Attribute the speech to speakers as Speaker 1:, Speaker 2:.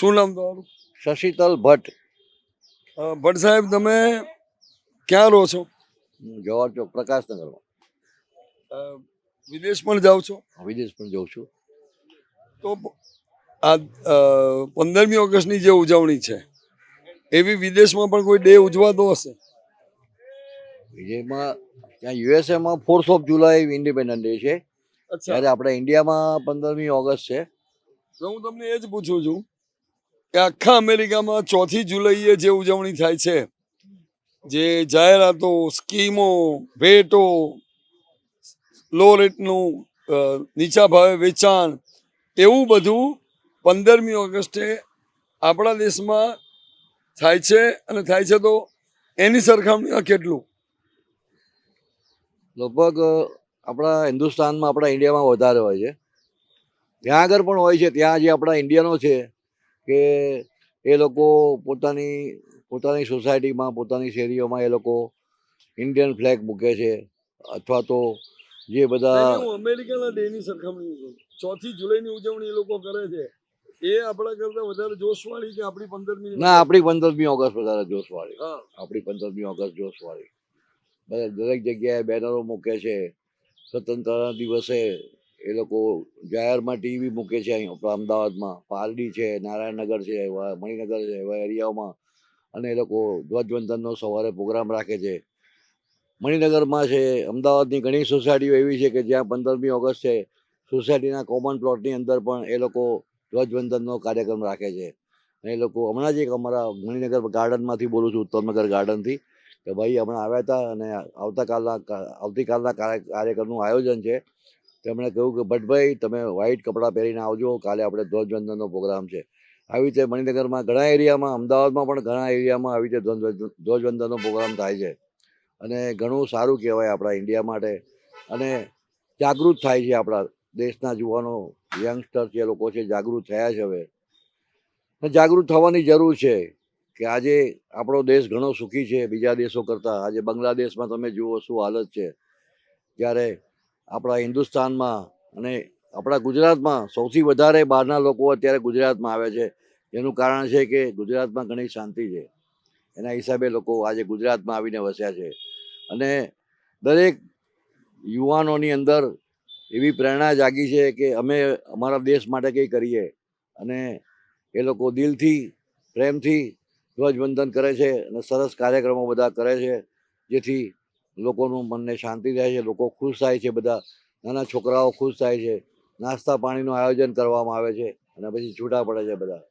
Speaker 1: શું નામ તમારું?
Speaker 2: શશીતલ ભટ્ટ.
Speaker 1: ભટ્ટ સાહેબ, તમે ક્યાં રહો છો?
Speaker 2: હું જવાહર ચોક પ્રકાશનગરમાં
Speaker 1: અ, વિદેશ પણ જાઓ છો?
Speaker 2: વિદેશ પણ જઉં છું.
Speaker 1: તો આ 15મી ઓગસ્ટની જે ઉજવણી છે એવી વિદેશમાં પણ કોઈ ડે ઉજવાતો હશે?
Speaker 2: વિજયમાં ત્યાં યુએસએમાં 4th of July independence day છે,
Speaker 1: અચ્છા,
Speaker 2: જ્યારે આપણે ઇન્ડિયામાં 15મી ઓગસ્ટ છે.
Speaker 1: તો હું તમને એ જ પૂછું છું કે આખા અમેરિકામાં 4th જુલાઈએ જે ઉજવણી થાય છે, જે જાહેરાતો, સ્કીમો, ભેટો, લો રેટનું નીચા ભાવે વેચાણ, એવું બધું 15મી ઓગસ્ટે આપણા દેશમાં થાય છે. અને થાય છે તો એની સરખામણીમાં કેટલું?
Speaker 2: લગભગ આપણા હિન્દુસ્તાનમાં, આપણા ઇન્ડિયામાં વધારે હોય છે. ત્યાં આગળ પણ હોય છે. ત્યાં જે આપણા ઇન્ડિયનો છે કે એ લોકો પોતાની પોતાની સોસાયટીમાં, પોતાની શેરીઓમાં એ લોકો ઇન્ડિયન ફ્લેગ મૂકે છે. અથવા તો જે બધા
Speaker 1: નહીં, હું અમેરિકાના ડેની સરખામણી કરું. 4th જુલાઈની ઉજવણી એ લોકો કરે છે, એ આપણા કરતા વધારે જોશવાળી કે આપણી 15મી?
Speaker 2: ના, આપણી 15મી ઓગસ્ટ વધારે જોશવાળી.
Speaker 1: હા,
Speaker 2: આપણી 15મી ઓગસ્ટ જોશવાળી. દરેક જગ્યાએ બેનરો મૂકે છે. સ્વતંત્રતા દિવસે એ લોકો જાહેરમાં ટીવી મૂકે છે. અહીં આપણા અમદાવાદમાં પાલડી છે, નારાયણનગર છે, મણિનગર છે, એવા એરિયાઓમાં. અને એ લોકો ધ્વજવંદનનો સવારે પ્રોગ્રામ રાખે છે. મણિનગરમાં છે, અમદાવાદની ઘણી સોસાયટીઓ એવી છે કે જ્યાં 15મી ઓગસ્ટ છે, સોસાયટીના કોમન પ્લોટની અંદર પણ એ લોકો ધ્વજવંદનનો કાર્યક્રમ રાખે છે. અને એ લોકો હમણાં જ એક અમારા મણિનગર ગાર્ડનમાંથી બોલું છું, ઉત્તમનગર ગાર્ડનથી, કે ભાઈ હમણાં આવ્યા હતા અને આવતીકાલના કાર્યક્રમનું આયોજન છે. તેમણે કહ્યું કે ભટ્ટભાઈ, તમે વ્હાઇટ કપડાં પહેરીને આવજો, કાલે આપણે ધ્વજવંદનનો પ્રોગ્રામ છે. આવી રીતે મણિનગરમાં ઘણા એરિયામાં, અમદાવાદમાં પણ ઘણા એરિયામાં આવી રીતે ધ્વજવંદનનો પ્રોગ્રામ થાય છે. અને ઘણું સારું કહેવાય આપણા ઇન્ડિયા માટે. અને જાગૃત થાય છે. આપણા દેશના યુવાનો, યંગસ્ટર જે લોકો છે, જાગૃત થયા છે હવે. જાગૃત થવાની જરૂર છે કે આજે આપણો દેશ ઘણો સુખી છે બીજા દેશો કરતાં. આજે બાંગ્લાદેશમાં તમે જુઓ શું હાલત છે, ત્યારે આપણા હિન્દુસ્તાનમાં અને આપણા ગુજરાતમાં સૌથી વધારે બહારના લોકો અત્યારે ગુજરાતમાં આવે છે. એનું કારણ છે કે ગુજરાતમાં ઘણી શાંતિ છે. એના હિસાબે લોકો આજે ગુજરાતમાં આવીને વસ્યા છે. અને દરેક યુવાનોની અંદર એવી પ્રેરણા જાગી છે કે અમે અમારા દેશ માટે કંઈ કરીએ. અને એ લોકો દિલથી, પ્રેમથી ધ્વજવંદન કરે છે અને સરસ કાર્યક્રમો બધા કરે છે, જેથી લોકોનું મનને શાંતિ રહે છે. લોકો ખુશ થાય છે. બધા નાના છોકરાઓ ખુશ થાય છે. નાસ્તા પાણીનું આયોજન કરવામાં આવે છે અને પછી છૂટા પડે છે બધા.